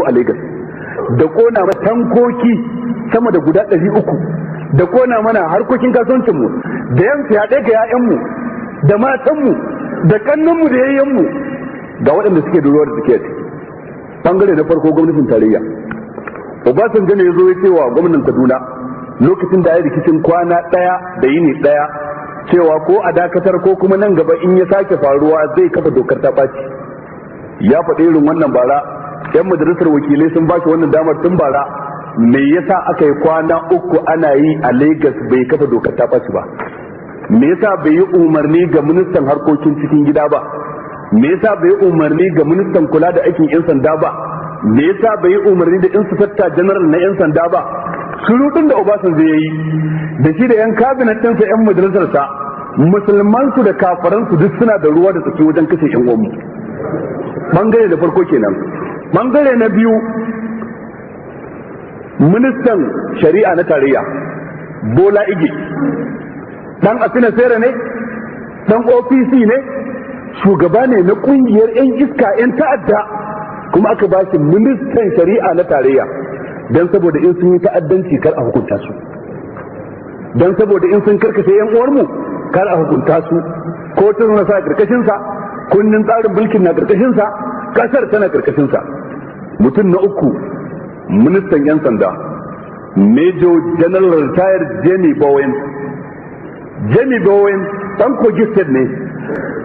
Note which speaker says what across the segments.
Speaker 1: a Lagos, da kona mana tankoki sama da guda 300, da kona mana harkokin kasuwancinmu, da yan fyaɗe ga 'ya'yanmu da matanmu da kannanmu da yayyanmu ga waɗanda suke da ruwa da suke ci. Bangare na farko gwamnatin tarayya, Obasanjo ne ya zo ya ce wa gwamnan Kaduna lokacin da ya rikicin kwana ɗaya da yini ɗaya cewa ko a dakatar ko kuma nan gaba in ya sake faruwa zai kafa dokar ta ɓaci. Ya faɗi irin wannan bara, 'yan majalisar wakilai sun ba shi wannan damar tun bara. Me yasa aka yi kwana 3 ana yi a Lagos bai kafa dokar ta ɓaci ba? Me yasa bai yi umarni ga ministan harkokin cikin gida ba? Me yasa bai yi umarni ga ministan kula da aikin 'yan sanda ba? Me yasa bai yi umarni da inspector general na 'yan sanda ba? Surutun da Obasanjo ya yi da shi da 'yan cabinet ɗinsa 'yan majalisarsa, musulman su da kafaran su duk suna da ruwa da tsaki wajen kashe 'yan uwanmu. Bangare da farko kenan. Bangare na biyu, ministan shari'a na tarayya Bola Ige dan Asina Sera ne, dan OPC ne, shugaba ne na kungiyar 'yan iska 'yan ta'adda, kuma aka ba shi ministan shari'a na tarayya dan saboda in sun yi ta'addanci kar a hukunta su, dan saboda in sun karkace 'yan uwarmu kar a hukunta su. Kotun na sa karkashin sa, kundin tsarin mulkin na karkashin sa, kasar tana karkashin sa. Mutum na uku, ministan 'yan sanda Major General Retired Jamie Bowen. Jamie Bowen dan Kogi State ne.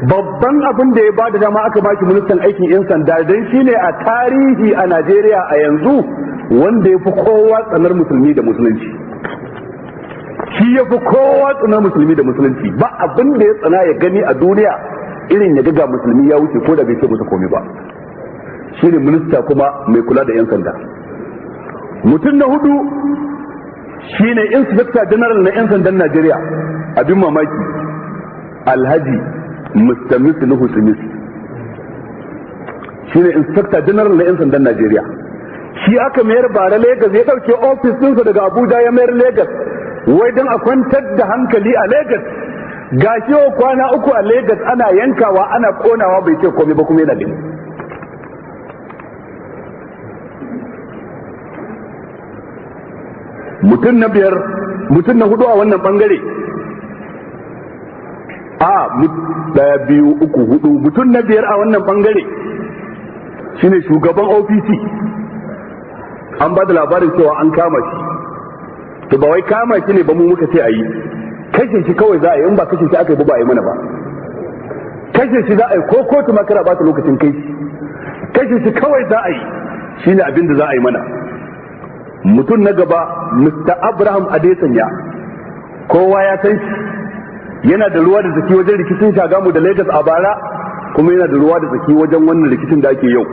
Speaker 1: Babban abin da ya bada dama aka baki ministan aikin 'yan sanda dan shine a tarihi a Najeriya a yanzu wanda ya fi kowa tsanar musulmi da musulunci. Shi ya fi kowa tsanar musulmi da musulunci, ba abin da ya tsana ya gani a duniya irin ya ga musulmi ya wuce ko da bai ce musu komai ba. Shi ne minista kuma mai kula da 'yan sanda. Mutum na hudu shi ne inspector general na 'yan sandan Najeriya, abin mamaki Alhaji Mr. Nuhu Smith. Shi ne inspector general na 'yan sandan Najeriya. Shi aka mayar bara Lagos, ya dauke ofis ɗinsa daga Abuja ya mayar Lagos wai don a kwantar da hankali a Lagos. Ga shi kwana 3 a Lagos ana yankawa ana konawa bai ce komai ba kuma yana gani. Mutum na biyar, mutum na hudu a wannan bangare, daya biyu uku hudu, mutum na biyar a wannan bangare shine shugaban OPC. An ba da labarin cewa an kama shi, to ba wai kama shi ne ba mu muka ce a yi, kashe shi kawai za a yi, in ba kashe shi aka yi ba a yi mana ba. Kashe shi za a yi, ko kotu makara ba ta lokacin kai shi, kashe shi kawai za a yi, shine abin da za a yi mana. Mutum na gaba, Mr. Abraham Adesanya, kowa ya san shi, yana da ruwa da zaki wajen rikicin Shagamu da Lagos a bara, kuma yana da ruwa da zaki wajen wannan rikicin da ake yau.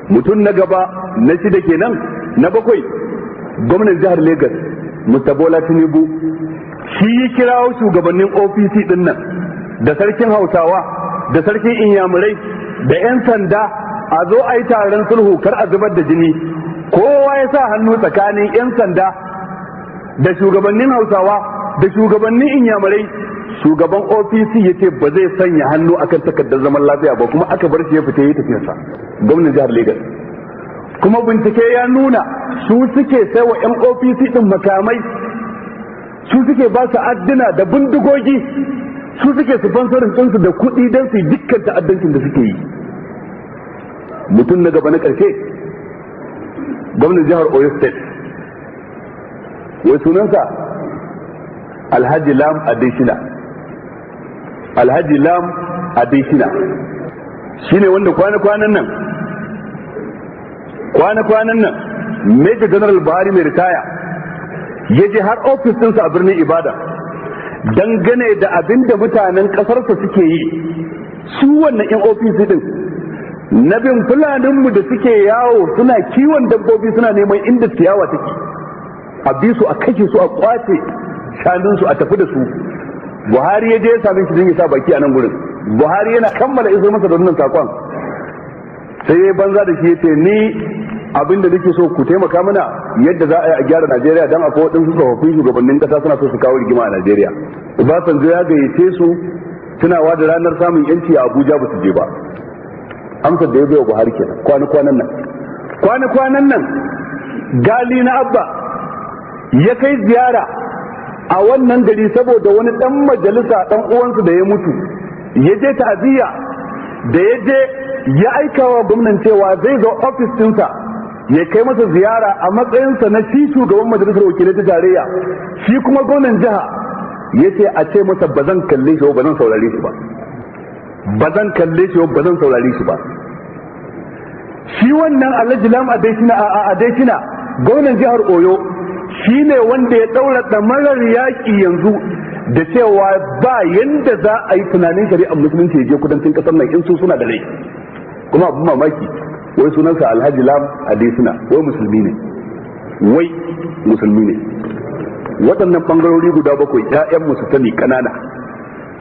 Speaker 1: Mutum na gaba, na shida kenan, na bakwai, gwamnan jihar Lagos, Mr. Bola Tinubu, shi ya kirawo shugabannin OPC din nan, da sarkin Hausawa, da sarkin Inyamurai, da 'yan sanda, a zo a yi taron sulhu kar a zubar da jini. Kowa ya sa hannu tsakanin 'yan sanda da shugabannin Hausawa da shugabannin Inyamurai. Shugaban OPC ya ce ba zai sanya hannu akan takardar zaman lafiya ba, kuma aka bar shi ya fita ya tafiyarsa, gwamnan jihar Lagos. Kuma bincike ya nuna su suke sai wa 'yan OPC din makamai, su suke ba su adduna da bindigogi, su suke sponsorin ɗinsu da kuɗi don su yi dukkan ta'addancin da suke yi. Mutum na gaba na ƙarshe, gwamnan jihar Oyo State, wai sunansa Alhaji Lam Adeshina. Alhaji Lam Adeshina shine wanda kwana-kwanan nan Major General Buhari mai ritaya ya je har ofis ɗinsa a birnin Ibadan dangane da abin da mutanen ƙasarsa suke yi. Su wannan 'yan ofis din na bin fulaninmu da suke yawo suna kiwon dabbobi suna neman inda ciyawa take, a bi su a kashe su a kwace shanunsu a tafi da su. Buhari ya je ya same shi don ya sa baki a nan gurin. Buhari yana kammala iso masa da wannan sakon sai ya banza da shi ya ce, ni abin da nake so ku taimaka mana yadda za a yi a gyara Najeriya, don akwai waɗansu tsofaffin shugabannin ƙasa suna so su kawo rigima a Najeriya. Obasanjo ya gayyace su tunawa da ranar samun yanci a Abuja, ba su je ba. Amsar da ya bai wa Buhari kenan kwana-kwanan nan. kwana-kwanan nan gali na abba ya kai ziyara a wannan gari saboda wani dan majalisa dan uwansu da ya mutu, ya je ta'aziyya, da ya je ya aika wa gwamnan cewa zai zo ofis ɗinsa ya kai masa ziyara a matsayinsa na shi shugaban majalisar wakilai ta tarayya. Shi kuma gwamnan jiha ya ce a ce masa ba zan kalle shi ba zan saurare shi ba, ba zan kalle shi ba zan saurare shi ba. Shi wannan Alhaji Lam Adesina gwamnan jihar Oyo shi ne wanda ya daura ɗamarar yaƙi yanzu da cewa ba yanda za a yi tunanin shari'ar musulunci ya je kudancin ƙasar nan in su suna da rai. Kuma abin mamaki wai sunansa Alhaji Lam Adesina, wai musulmi ne, wai musulmi ne. Waɗannan ɓangarori guda 7 ƴaƴan mu su sani ƙanana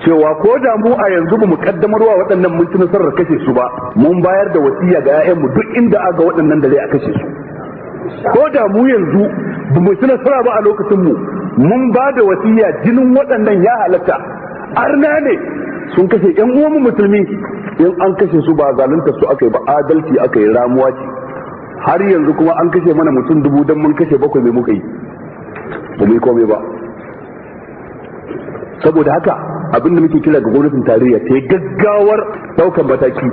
Speaker 1: cewa ko da mu a yanzu ba mu kaddamarwa waɗannan mun ci nasarar kashe su ba, mun bayar da wasiya ga ƴaƴan mu duk inda aga waɗannan da zai a kashe su. Ko da mu yanzu ba mu ci nasara ba a lokacin mu, mun ba da wasiya jinin waɗannan ya halatta. Arna ne sun kashe ƴan uwan mu musulmi, in an kashe su ba zalunta su aka yi ba, adalci aka yi, ramuwa ce. Har yanzu kuma an kashe mana mutum 1000 dan mun kashe 7 me muka yi, ba mu yi komai ba. Saboda haka abin da muke kira ga gwamnatin tarayya ta yi gaggawar daukan mataki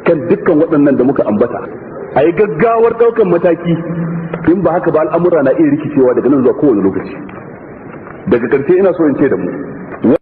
Speaker 1: kan dukkan waɗannan da muka ambata, a yi gaggawar daukan mataki, in ba haka ba al'amura na iya rikicewa daga nan zuwa kowane lokaci. Daga ƙarshe ina so in ce da mu